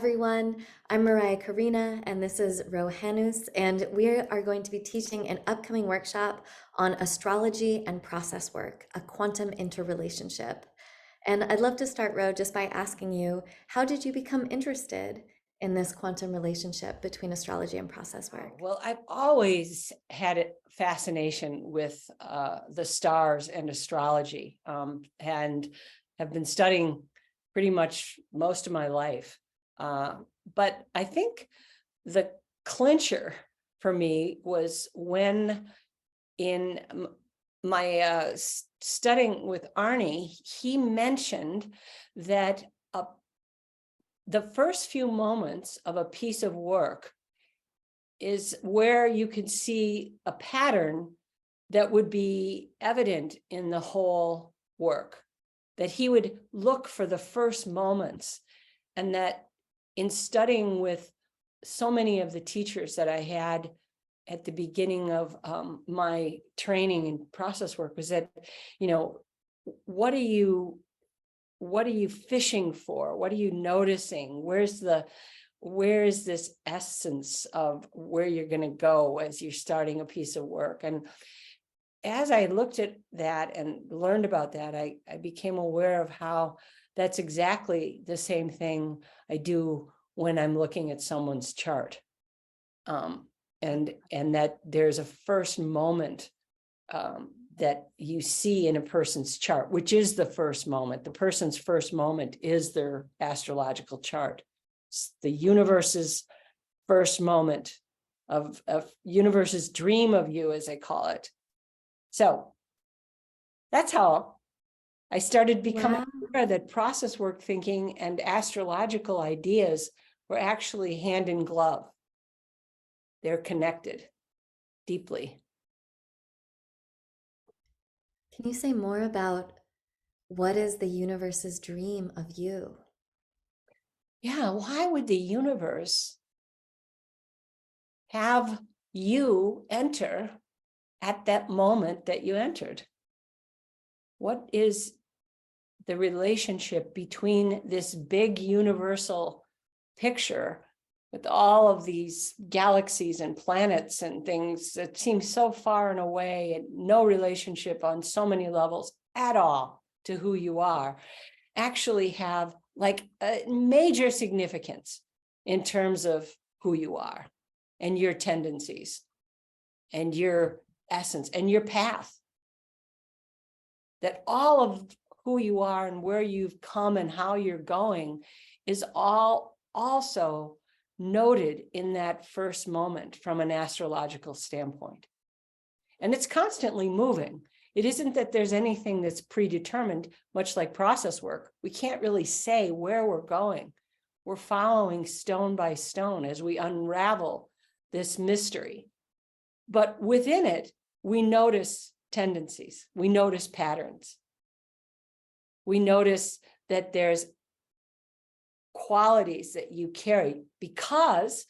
everyone. I'm Mariah Karina, and this is Rohanus, and we are going to be teaching an upcoming workshop on astrology and process work, a quantum interrelationship. And I'd love to start, Ro, just by asking you, how did you become interested in this quantum relationship between astrology and process work? Well, I've always had a fascination with the stars and astrology, and have been studying pretty much most of my life. But I think the clincher for me was when in my studying with Arnie, he mentioned that the first few moments of a piece of work is where you could see a pattern that would be evident in the whole work, that he would look for the first moments, and that in studying with so many of the teachers that I had at the beginning of my training in process work was that, what are you fishing for? What are you noticing? Where is this essence of where you're going to go as you're starting a piece of work? And as I looked at that and learned about that, I became aware of how that's exactly the same thing I do when I'm looking at someone's chart. And that there's a first moment that you see in a person's chart, which is the first moment. The person's first moment is their astrological chart. The universe's first moment of universe's dream of you, as I call it. So that's how I started becoming aware that process work thinking and astrological ideas were actually hand in glove. They're connected deeply. Can you say more about what is the universe's dream of you? Yeah, why would the universe have you enter at that moment that you entered? What is the relationship between this big universal picture with all of these galaxies and planets and things that seem so far and away, and no relationship on so many levels at all to who you are, actually have like a major significance in terms of who you are and your tendencies and your essence and your path? That all of who you are and where you've come and how you're going is all also noted in that first moment from an astrological standpoint. And it's constantly moving. It isn't that there's anything that's predetermined, much like process work. We can't really say where we're going. We're following stone by stone as we unravel this mystery. But within it, we notice tendencies. We notice patterns. We notice that there's qualities that you carry, because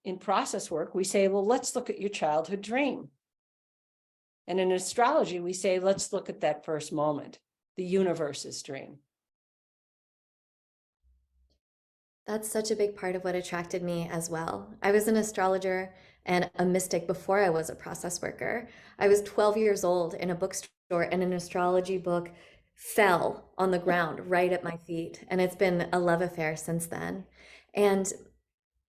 in process work, we say, well, let's look at your childhood dream. And in astrology, we say, let's look at that first moment, the universe's dream. That's such a big part of what attracted me as well. I was an astrologer and a mystic before I was a process worker. I was 12 years old in a bookstore, and an astrology book fell on the ground right at my feet. And it's been a love affair since then. And,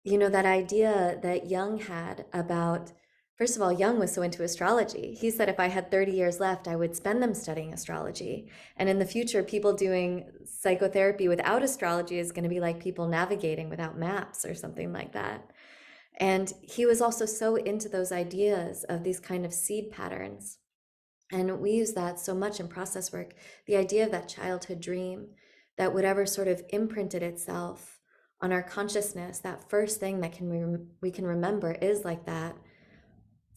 that idea that Jung had about, first of all, Jung was so into astrology. He said if I had 30 years left, I would spend them studying astrology. And in the future, people doing psychotherapy without astrology is going to be like people navigating without maps or something like that. And he was also so into those ideas of these kind of seed patterns. And we use that so much in process work, the idea of that childhood dream, that whatever sort of imprinted itself on our consciousness, that first thing that we can remember is like that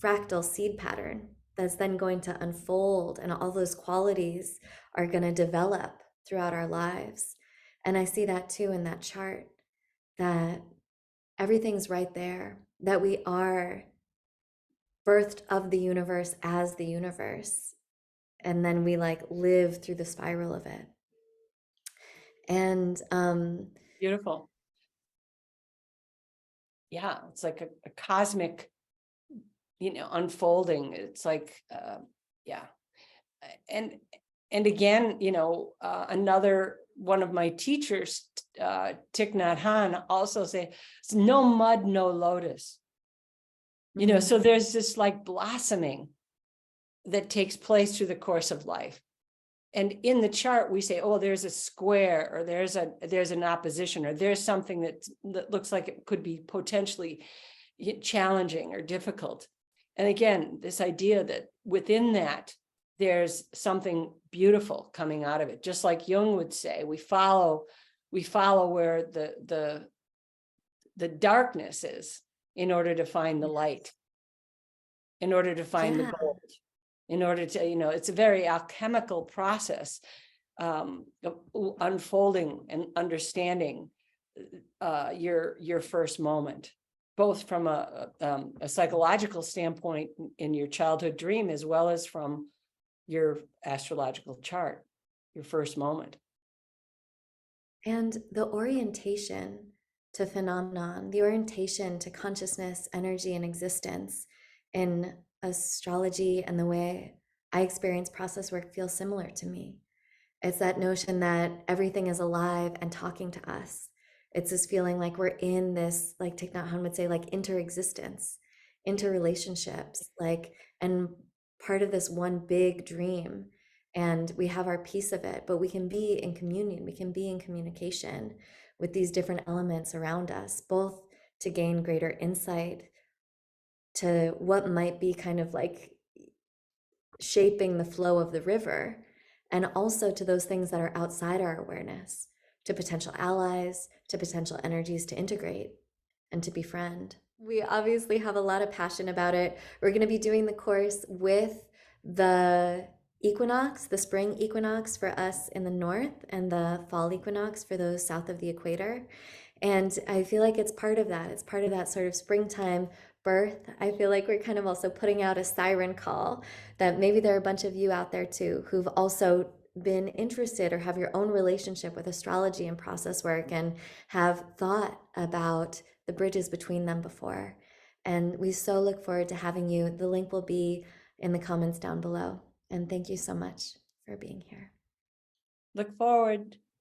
fractal seed pattern that's then going to unfold, and all those qualities are going to develop throughout our lives. And I see that too in that chart, that everything's right there, that we are birthed of the universe as the universe, and then we like live through the spiral of it. And Beautiful. yeah, it's like a cosmic, unfolding. It's like, yeah. And again, another one of my teachers, Thich Nhat Hanh, also say, no mud, no lotus. Mm. So there's this like blossoming that takes place through the course of life. And in the chart, we say, oh, there's a square, or there's an opposition, or there's something that looks like it could be potentially challenging or difficult. And again, this idea that within that, there's something beautiful coming out of it. Just like Jung would say, we follow where the darkness is in order to find the light, in order to find the Yeah. gold, in order to, it's a very alchemical process, unfolding and understanding your first moment, both from a psychological standpoint in your childhood dream, as well as from your astrological chart, your first moment. And the orientation to phenomenon, the orientation to consciousness, energy, and existence in astrology and the way I experience process work feels similar to me. It's that notion that everything is alive and talking to us. It's this feeling like we're in this, like Thich Nhat Hanh would say, like interexistence, interrelationships, like, and part of this one big dream. And we have our piece of it, but we can be in communion, we can be in communication with these different elements around us, both to gain greater insight to what might be kind of like shaping the flow of the river, and also to those things that are outside our awareness, to potential allies, to potential energies to integrate and to befriend. We obviously have a lot of passion about it. We're going to be doing the course with the equinox, the spring equinox for us in the north, and the fall equinox for those south of the equator. And I feel like it's part of that. It's part of that sort of springtime birth. I feel like we're kind of also putting out a siren call that maybe there are a bunch of you out there too who've also been interested or have your own relationship with astrology and process work and have thought about the bridges between them before. And we so look forward to having you. The link will be in the comments down below. And thank you so much for being here. Look forward